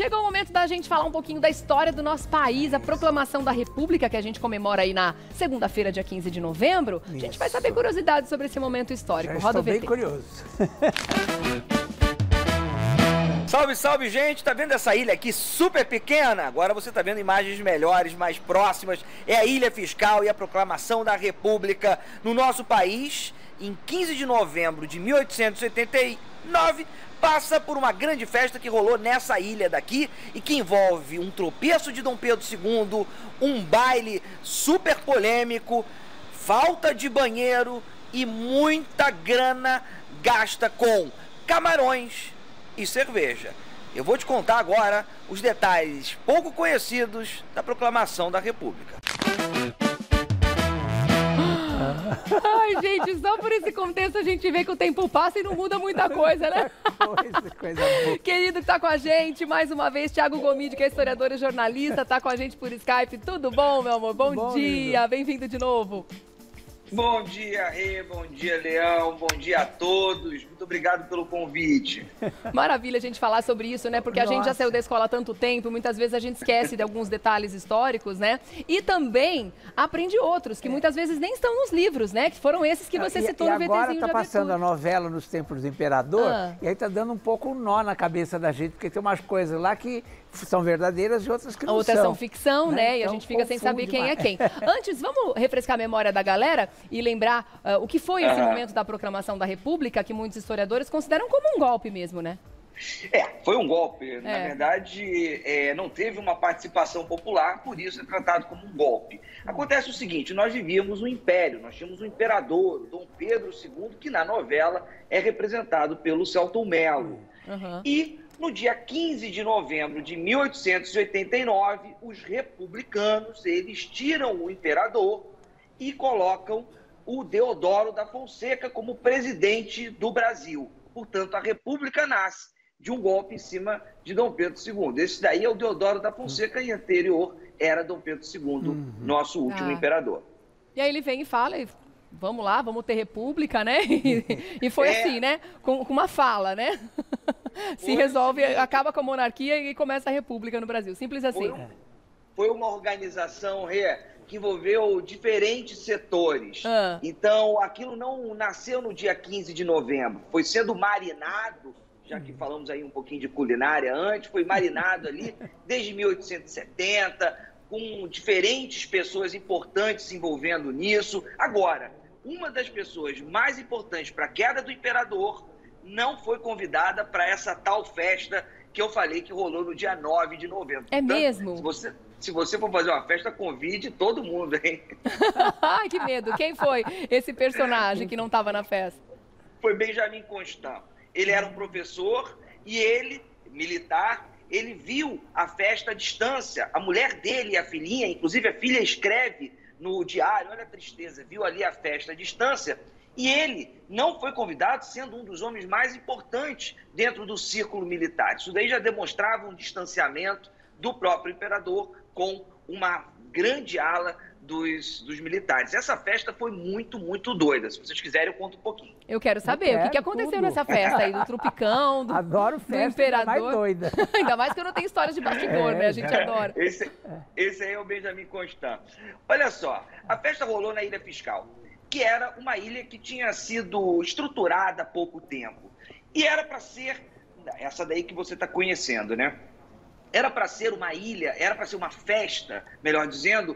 chegou o momento da gente falar um pouquinho da história do nosso país, a proclamação da República, que a gente comemora aí na segunda-feira, dia 15 de novembro. A gente vai saber curiosidades sobre esse momento histórico. Já estou bem curioso. Salve, salve, gente! Tá vendo essa ilha aqui super pequena? Agora você tá vendo imagens melhores, mais próximas. É a Ilha Fiscal e a proclamação da República no nosso país. Em 15 de novembro de 1889, passa por uma grande festa que rolou nessa ilha daqui e que envolve um tropeço de Dom Pedro II, um baile super polêmico, falta de banheiro e muita grana gasta com camarões e cerveja. Eu vou te contar agora os detalhes pouco conhecidos da proclamação da República. Ai, gente, só por esse contexto a gente vê que o tempo passa e não muda muita coisa, né? Coisa boa. Querido que tá com a gente, mais uma vez, Thiago Gomide, que é historiador e jornalista, tá com a gente por Skype. Tudo bom, meu amor? Bom dia, bem-vindo de novo. Bom dia, Rê, bom dia, Leão, bom dia a todos. Muito obrigado pelo convite. Maravilha a gente falar sobre isso, né? Porque a gente já saiu da escola há tanto tempo, muitas vezes a gente esquece de alguns detalhes históricos, né? E também aprende outros, que muitas vezes nem estão nos livros, né? Que foram esses que você citou no VTzinho de abertura. E agora tá passando a novela nos tempos do Imperador, e aí tá dando um pouco um nó na cabeça da gente, porque tem umas coisas lá que são verdadeiras e outras que não são. Outras são ficção, né? E a Então, gente fica sem saber quem é quem. demais. Antes, vamos refrescar a memória da galera e lembrar o que foi esse momento da proclamação da República, que muitos historiadores consideram como um golpe mesmo, né? Foi um golpe. Na verdade, não teve uma participação popular, por isso é tratado como um golpe. Acontece o seguinte, nós vivíamos um império, nós tínhamos um imperador, Dom Pedro II, que na novela é representado pelo Selton Mello. E no dia 15 de novembro de 1889, os republicanos, eles tiram o imperador e colocam o Deodoro da Fonseca como presidente do Brasil. Portanto, a República nasce de um golpe em cima de Dom Pedro II. Esse daí é o Deodoro da Fonseca e anterior era Dom Pedro II, nosso último imperador. E aí ele vem e fala, vamos lá, vamos ter república, né? E foi assim, né? Com uma fala, né? Se resolve, acaba com a monarquia e começa a república no Brasil. Simples assim. Foi uma organização, que envolveu diferentes setores. Então, aquilo não nasceu no dia 15 de novembro. Foi sendo marinado, já que falamos aí um pouquinho de culinária antes, foi marinado ali desde 1870, com diferentes pessoas importantes se envolvendo nisso. Agora, uma das pessoas mais importantes para a queda do imperador não foi convidada para essa tal festa que eu falei que rolou no dia 9 de novembro. É mesmo? Se você for fazer uma festa, convide todo mundo, hein? Ai, que medo. Quem foi esse personagem que não estava na festa? Foi Benjamin Constant. Ele era um professor e ele, militar, ele viu a festa à distância. A mulher dele, a filhinha, inclusive a filha escreve no diário, olha a tristeza, viu ali a festa à distância. E ele não foi convidado, sendo um dos homens mais importantes dentro do círculo militar. Isso daí já demonstrava um distanciamento do próprio imperador com uma grande ala dos militares. Essa festa foi muito, muito doida. Se vocês quiserem, eu conto um pouquinho. Eu quero saber o que aconteceu nessa festa aí, do tropicão, do imperador. Mais doida. Ainda mais que eu não tenho histórias de bastidor, né? A gente adora. Esse aí é o Benjamin Constant. Olha só, a festa rolou na Ilha Fiscal, que era uma ilha que tinha sido estruturada há pouco tempo. E era para ser essa daí que você está conhecendo, né? Era para ser uma ilha, era para ser uma festa, melhor dizendo,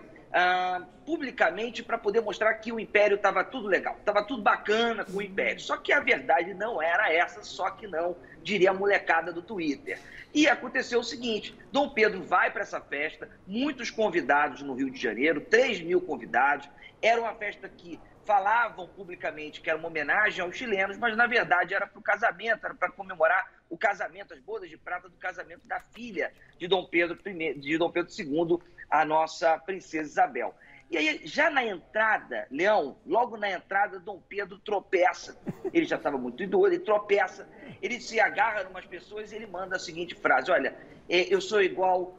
publicamente, para poder mostrar que o Império estava tudo legal, estava tudo bacana com o Império. Só que a verdade não era essa, só que não, diria a molecada do Twitter. E aconteceu o seguinte, Dom Pedro vai para essa festa, muitos convidados no Rio de Janeiro, 3.000 convidados, era uma festa que falavam publicamente que era uma homenagem aos chilenos, mas na verdade era para o casamento, era para comemorar o casamento, as bodas de prata do casamento da filha de Dom Pedro II, a nossa princesa Isabel. E aí, já na entrada, Leão, logo na entrada, Dom Pedro tropeça. Ele já estava muito idoso, ele tropeça, ele se agarra em umas pessoas e ele manda a seguinte frase, olha, eu sou igual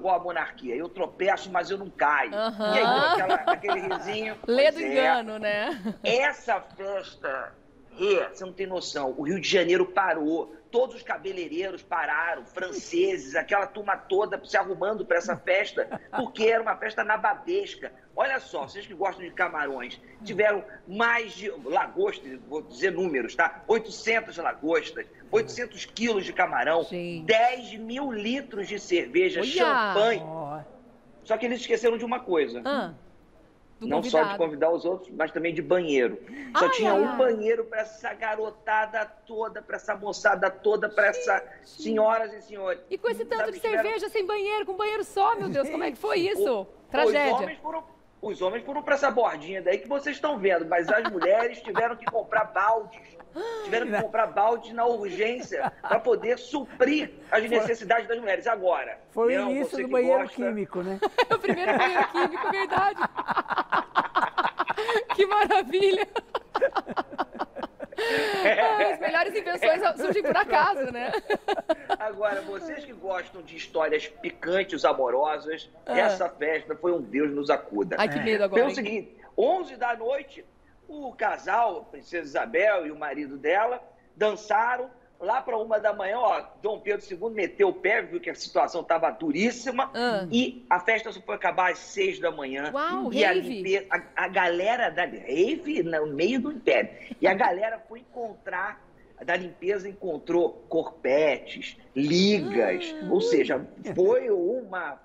à monarquia, eu tropeço, mas eu não caio. E aí, aquele risinho... Lê do engano, né? Essa festa, você não tem noção, o Rio de Janeiro parou, todos os cabeleireiros pararam, franceses, aquela turma toda se arrumando para essa festa, porque era uma festa nababesca. Olha só, vocês que gostam de camarões, tiveram mais de lagostas, vou dizer números, tá? 800 lagostas, 800 quilos de camarão, 10 mil litros de cerveja, champanhe. Só que eles esqueceram de uma coisa. Não só de convidar os outros, mas também de banheiro. Só tinha um banheiro para essa garotada toda, para essa moçada toda, para essas senhoras e senhores. E com esse tanto de cerveja sem banheiro, com banheiro só, meu Deus, como é que foi isso? Tragédia. Os homens foram para essa bordinha daí que vocês estão vendo, mas as mulheres tiveram que comprar baldes. Tiveram que comprar baldes na urgência para poder suprir as necessidades das mulheres. Agora, foi o início do banheiro químico, né? O primeiro banheiro químico, verdade. Que maravilha! As melhores invenções surgem por acaso, né? Agora, vocês que gostam de histórias picantes, amorosas, essa festa foi um Deus nos acuda. Ai, que medo agora. Foi o seguinte, 11 da noite, o casal, a princesa Isabel e o marido dela, dançaram. Lá para 1 da manhã, Dom Pedro II meteu o pé, viu que a situação estava duríssima, e a festa só foi acabar às 6 da manhã. Uau, e rave! A galera da rave no meio do império. E a galera foi encontrar, da limpeza encontrou corpetes, ligas, ou seja, foi uma...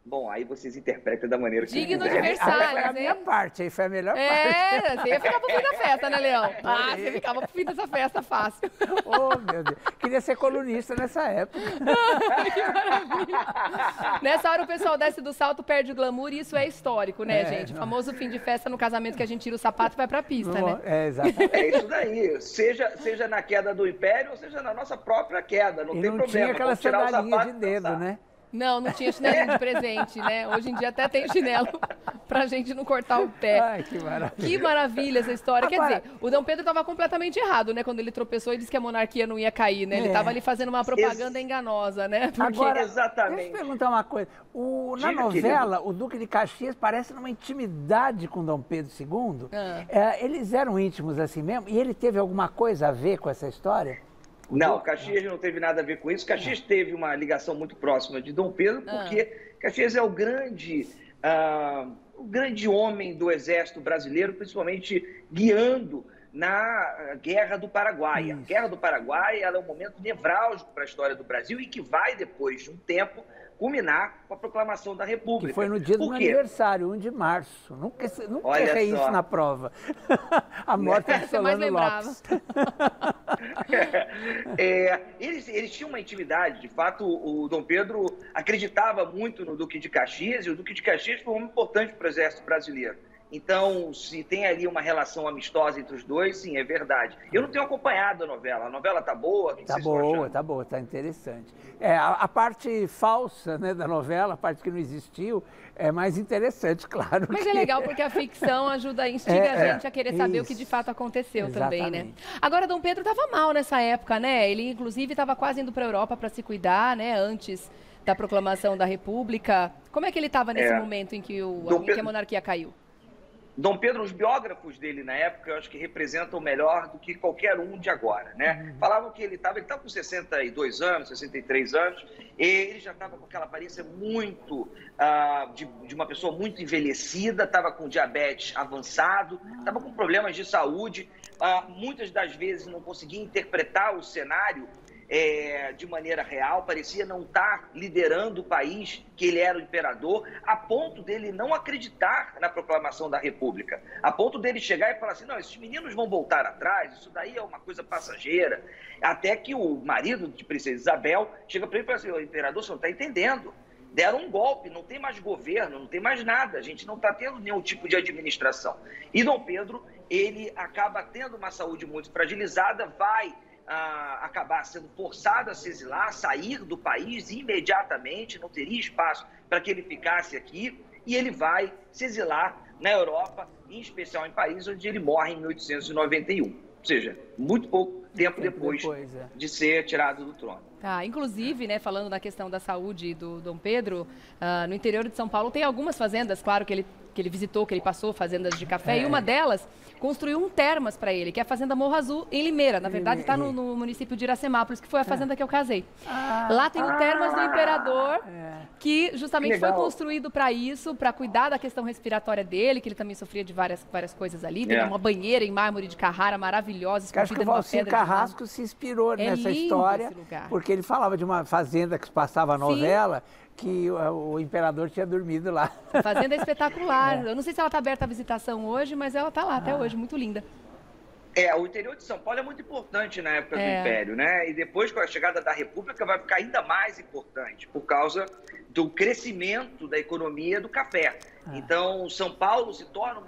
Bom, aí vocês interpretam da maneira que digno de quiserem. Versalhes, a minha parte, aí foi a melhor parte. Você ia ficar pro fim da festa, né, Leão? Você ficava pro fim dessa festa fácil. Oh, meu Deus. Queria ser colunista nessa época. Que maravilha. Nessa hora o pessoal desce do salto, perde o glamour, e isso é histórico, né, gente? O famoso fim de festa no casamento que a gente tira o sapato e vai pra pista, né? Exatamente. É isso daí. Seja na queda do império, ou seja na nossa própria queda. Não tem problema. Tinha aquela sandalinha de dedo, né? Não tinha chinelinho de presente, né? Hoje em dia até tem chinelo pra gente não cortar o pé. Ai, que maravilha. Que maravilha essa história. Agora, quer dizer, o Dom Pedro estava completamente errado, né? Quando ele tropeçou e disse que a monarquia não ia cair, né? Ele estava ali fazendo uma propaganda enganosa, né? Porque... Agora, exatamente. Deixa eu perguntar uma coisa. Na novela, o Duque de Caxias parece numa intimidade com Dom Pedro II. Eles eram íntimos assim mesmo? E ele teve alguma coisa a ver com essa história? Não, Caxias não teve nada a ver com isso. Caxias teve uma ligação muito próxima de Dom Pedro, porque Caxias é o grande homem do exército brasileiro, principalmente guiando na Guerra do Paraguai. A Guerra do Paraguai ela é um momento nevrálgico para a história do Brasil e que vai, depois de um tempo, culminar com a proclamação da República. Que foi no dia do meu aniversário, 1 de março. Nunca errei isso na prova. A morte de Solano Lopes. Eles tinham uma intimidade. De fato, o Dom Pedro acreditava muito no Duque de Caxias, e o Duque de Caxias foi um homem importante para o Exército Brasileiro. Então, se tem ali uma relação amistosa entre os dois, sim, é verdade. Eu não tenho acompanhado a novela tá boa? Tá boa, tá interessante. A parte falsa, né, da novela, a parte que não existiu, é mais interessante, claro. Mas é legal porque a ficção instiga a gente a querer saber o que de fato aconteceu também, né? Agora, Dom Pedro estava mal nessa época, né? Ele, inclusive, estava quase indo para a Europa para se cuidar, né, antes da proclamação da República. Como é que ele estava nesse momento em que a monarquia caiu? Dom Pedro, os biógrafos dele na época, eu acho que representam melhor do que qualquer um de agora, né? Falavam que ele estava com 62 anos, 63 anos, e ele já estava com aquela aparência muito, de uma pessoa muito envelhecida, estava com diabetes avançado, estava com problemas de saúde, muitas das vezes não conseguia interpretar o cenário de maneira real, parecia não estar liderando o país, que ele era o imperador, a ponto dele não acreditar na proclamação da República, a ponto dele chegar e falar assim, não, esses meninos vão voltar atrás, isso daí é uma coisa passageira, até que o marido de princesa Isabel chega para ele e fala assim, o imperador, você não está entendendo, deram um golpe, não tem mais governo, não tem mais nada, a gente não está tendo nenhum tipo de administração. E Dom Pedro, ele acaba tendo uma saúde muito fragilizada, vai acabar sendo forçado a se exilar, a sair do país imediatamente, não teria espaço para que ele ficasse aqui, e ele vai se exilar na Europa, em especial em Paris, onde ele morre em 1891. Ou seja, muito pouco tempo depois de ser tirado do trono. Inclusive, né, falando da questão da saúde do Dom Pedro, no interior de São Paulo tem algumas fazendas, claro que ele ele visitou, que ele passou, fazendas de café, e uma delas construiu um termas para ele, que é a Fazenda Morro Azul, em Limeira. Na verdade, está no município de Iracemápolis, que foi a fazenda que eu casei. Lá tem o termas do imperador, que justamente foi construído para isso, para cuidar da questão respiratória dele, que ele também sofria de várias coisas ali. Tem uma banheira em mármore de Carrara maravilhosa, acho que o Valcir Carrasco se inspirou nessa história, porque ele falava de uma fazenda que passava a novela, que o imperador tinha dormido lá. A fazenda é espetacular. Eu não sei se ela está aberta à visitação hoje, mas ela está lá até hoje, muito linda. O interior de São Paulo é muito importante na época do Império, né? E depois, com a chegada da República, vai ficar ainda mais importante, por causa do crescimento da economia do café. Então, São Paulo se torna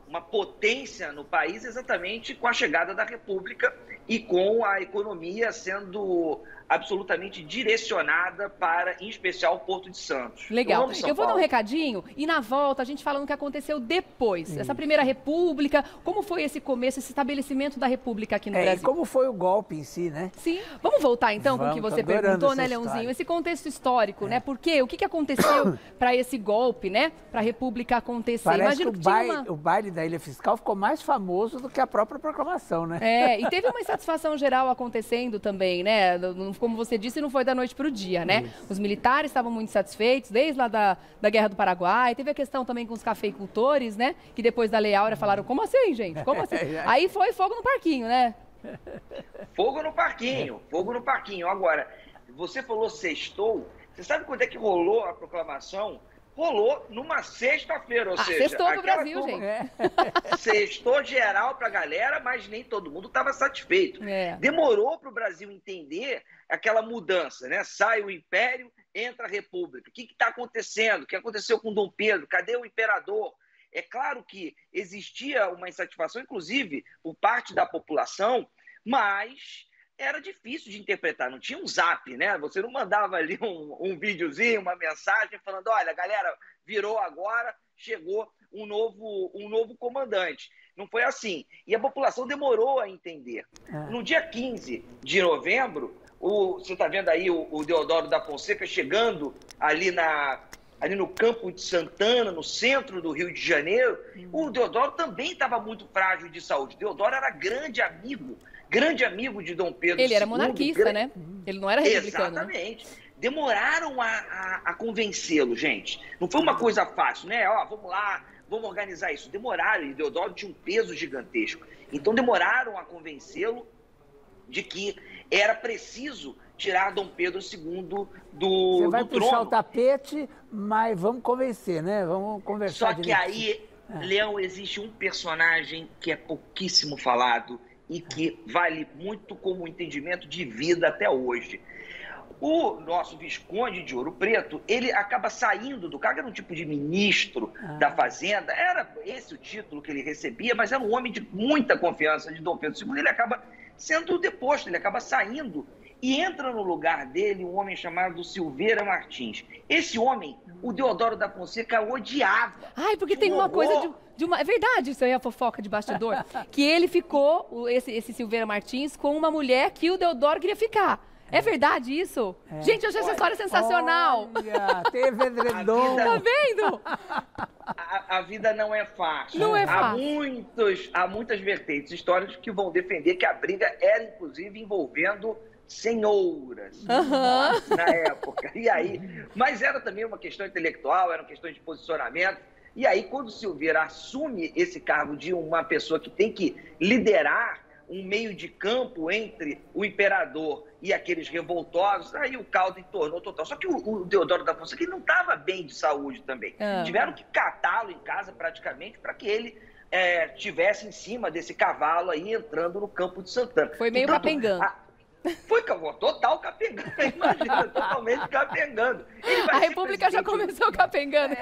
uma potência no país exatamente com a chegada da República e com a economia sendo absolutamente direcionada para, em especial, o Porto de Santos. Legal. Eu vou dar um recadinho e na volta a gente falando o que aconteceu depois. Essa primeira República, como foi esse começo, esse estabelecimento da República aqui no Brasil? E como foi o golpe em si, né? Sim. Vamos voltar então com o que você perguntou, né, Leãozinho? Esse contexto histórico, né? Por quê? O que aconteceu para esse golpe, né? Para a República acontecer? Parece que o baile da Ilha Fiscal ficou mais famoso do que a própria proclamação, né? E teve uma insatisfação geral acontecendo também, né? Como você disse, não foi da noite para o dia, né? Isso. Os militares estavam muito satisfeitos, desde lá da Guerra do Paraguai. Teve a questão também com os cafeicultores, né? Que depois da Lei Áurea falaram, como assim, gente? Como assim? Aí foi fogo no parquinho, né? Fogo no parquinho, fogo no parquinho. Agora, você falou sextou. Você sabe quando é que rolou a proclamação? Rolou numa sexta-feira, ou seja... Sextou pro Brasil, gente. Sextou geral pra galera, mas nem todo mundo estava satisfeito. Demorou para o Brasil entender aquela mudança, né? Sai o Império, entra a República. O que está acontecendo? O que aconteceu com Dom Pedro? Cadê o imperador? É claro que existia uma insatisfação, inclusive, por parte da população, mas era difícil de interpretar, não tinha um zap, né? Você não mandava ali um videozinho, uma mensagem falando, olha, galera, virou agora, chegou um novo comandante. Não foi assim. E a população demorou a entender. No dia 15 de novembro, você está vendo aí o Deodoro da Fonseca chegando ali no Campo de Santana, no centro do Rio de Janeiro. O Deodoro também estava muito frágil de saúde. O Deodoro era grande amigo de Dom Pedro II. Ele era monarquista, né? Ele não era republicano. Exatamente. Né? Demoraram a convencê-lo, gente. Não foi uma coisa fácil, né? Vamos lá, vamos organizar isso. Demoraram, e Deodoro tinha um peso gigantesco. Então demoraram a convencê-lo de que era preciso tirar Dom Pedro II do trono. Você vai puxar o tapete, mas vamos convencer, né? Vamos conversar. Só que aí, Leão, existe um personagem que é pouquíssimo falado e que vale muito como entendimento de vida até hoje. O nosso Visconde de Ouro Preto, ele acaba saindo do cargo, era um tipo de ministro da Fazenda, era esse o título que ele recebia, mas era um homem de muita confiança de Dom Pedro II, ele acaba sendo deposto, ele acaba saindo e entra no lugar dele um homem chamado Silveira Martins. Esse homem, o Deodoro da Fonseca odiava. Ai, porque tem uma coisa de uma... É verdade, isso aí é a fofoca de bastidor. Que ele ficou, esse Silveira Martins, com uma mulher que o Deodoro queria ficar. É verdade isso? Gente, eu achei essa história sensacional. Olha, teve edredom. Tá vendo? A vida não é fácil. Não é fácil. Há muitas vertentes históricas que vão defender que a briga era, inclusive, envolvendo senhoras na época. E aí, mas era também uma questão intelectual, era uma questão de posicionamento. E aí, quando o Silveira assume esse cargo de uma pessoa que tem que liderar um meio de campo entre o imperador e aqueles revoltosos, aí o caldo entornou total. Só que o Deodoro da Fonseca ele não estava bem de saúde também. Tiveram que catá-lo em casa praticamente para que ele estivesse em cima desse cavalo aí entrando no Campo de Santana. Foi meio capengando. Foi total capengando, imagina, totalmente capengando. A República já começou capengando.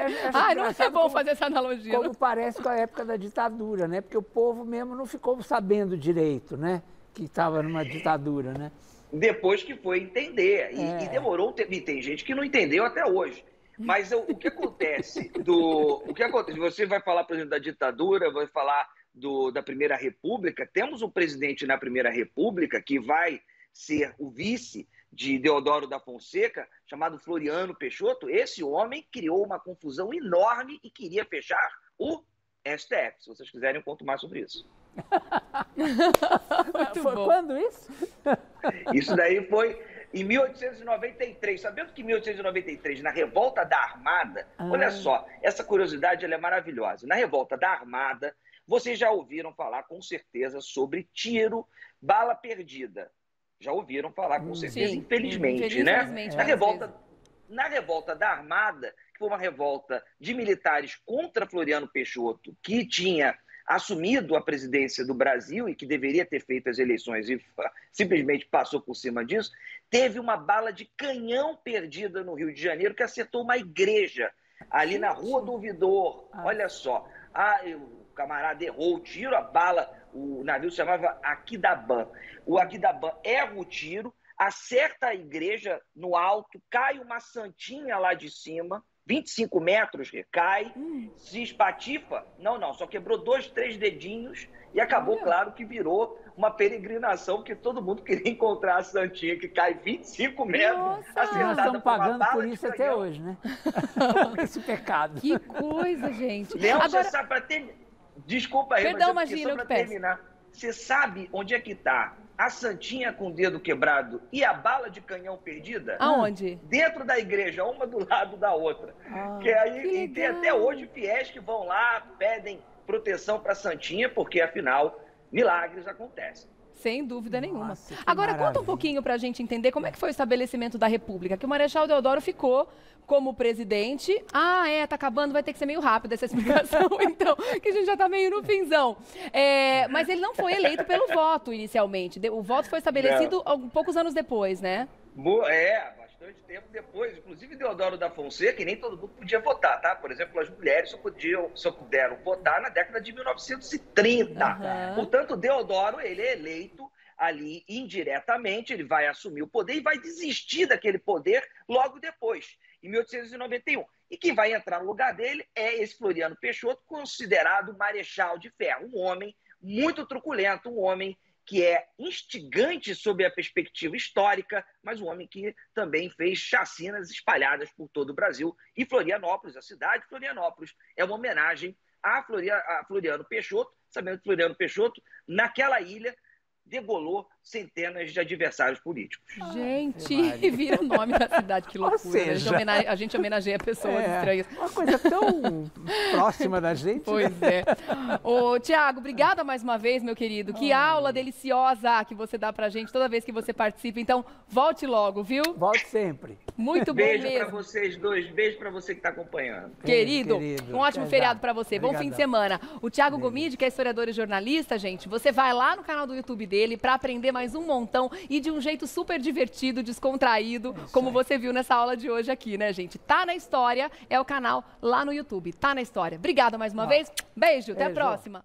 Não é bom fazer essa analogia. Como parece com a época da ditadura, né? Porque o povo mesmo não ficou sabendo direito, né? Que estava numa ditadura, né? Depois que foi entender. E demorou, e tem gente que não entendeu até hoje. Mas o que acontece? Você vai falar, por exemplo, da ditadura, vai falar da Primeira República. Temos um presidente na Primeira República que vai ser o vice de Deodoro da Fonseca, chamado Floriano Peixoto, esse homem criou uma confusão enorme e queria fechar o STF. Se vocês quiserem, eu conto mais sobre isso. Foi quando isso? Isso daí foi em 1893. Sabendo que em 1893, na Revolta da Armada, olha só, essa curiosidade ela é maravilhosa. Na Revolta da Armada, vocês já ouviram falar com certeza sobre tiro, bala perdida. Já ouviram falar com certeza, sim, infelizmente, né? Na Revolta da Armada, que foi uma revolta de militares contra Floriano Peixoto, que tinha assumido a presidência do Brasil e que deveria ter feito as eleições e simplesmente passou por cima disso, teve uma bala de canhão perdida no Rio de Janeiro que acertou uma igreja ali na Rua do Ouvidor. Olha só, o camarada errou o tiro, a bala, o navio se chamava Aquidabã. O Aquidabã erra o tiro, acerta a igreja no alto, cai uma santinha lá de cima, 25 metros, cai, se espatifa, só quebrou 2, 3 dedinhos e acabou, claro, que virou uma peregrinação, porque todo mundo queria encontrar a santinha que cai 25 metros, acertada. Nós estamos pagando por isso até hoje, né? Esse pecado. Que coisa, gente. Leão, agora... você sabe, desculpa aí, perdão, mas só para terminar, você sabe onde é que está a santinha com o dedo quebrado e a bala de canhão perdida? Aonde? Dentro da igreja, uma do lado da outra. E tem até hoje fiéis que vão lá, pedem proteção para a santinha, porque afinal, milagres acontecem. Sem dúvida nenhuma. Agora, conta um pouquinho para a gente entender como é que foi o estabelecimento da República, que o Marechal Deodoro ficou como presidente. Tá acabando, vai ter que ser meio rápido essa explicação, então, que a gente já está meio no finzão. Mas ele não foi eleito pelo voto, inicialmente. O voto foi estabelecido poucos anos depois, né? Bastante tempo depois. Inclusive, Deodoro da Fonseca, que nem todo mundo podia votar, tá? Por exemplo, as mulheres só puderam votar na década de 1930. Portanto, Deodoro, ele é eleito ali indiretamente, ele vai assumir o poder e vai desistir daquele poder logo depois, em 1891. E quem vai entrar no lugar dele é esse Floriano Peixoto, considerado marechal de ferro, um homem muito truculento, um homem que é instigante sob a perspectiva histórica, mas um homem que também fez chacinas espalhadas por todo o Brasil. E Florianópolis, a cidade de Florianópolis, é uma homenagem a Floriano Peixoto, sabendo que Floriano Peixoto, naquela ilha, degolou centenas de adversários políticos. Gente, vira o nome da cidade, que loucura. Ou seja, a gente homenageia pessoas estranhas. Uma coisa tão próxima da gente. Pois é. Ô, Tiago, obrigada mais uma vez, meu querido. Que aula deliciosa que você dá pra gente toda vez que você participa. Então, volte logo, viu? Volte sempre. Muito bom mesmo. Beijo pra vocês dois, beijo pra você que tá acompanhando. Querido, um ótimo feriado pra você. Obrigadão. Bom fim de semana. O Tiago Gomide, que é historiador e jornalista, gente, você vai lá no canal do YouTube dele pra aprender mais um montão e de um jeito super divertido, descontraído, como você viu nessa aula de hoje aqui, né, gente? Tá na História é o canal lá no YouTube. Tá na História. Obrigada mais uma vez. Beijo, até a próxima.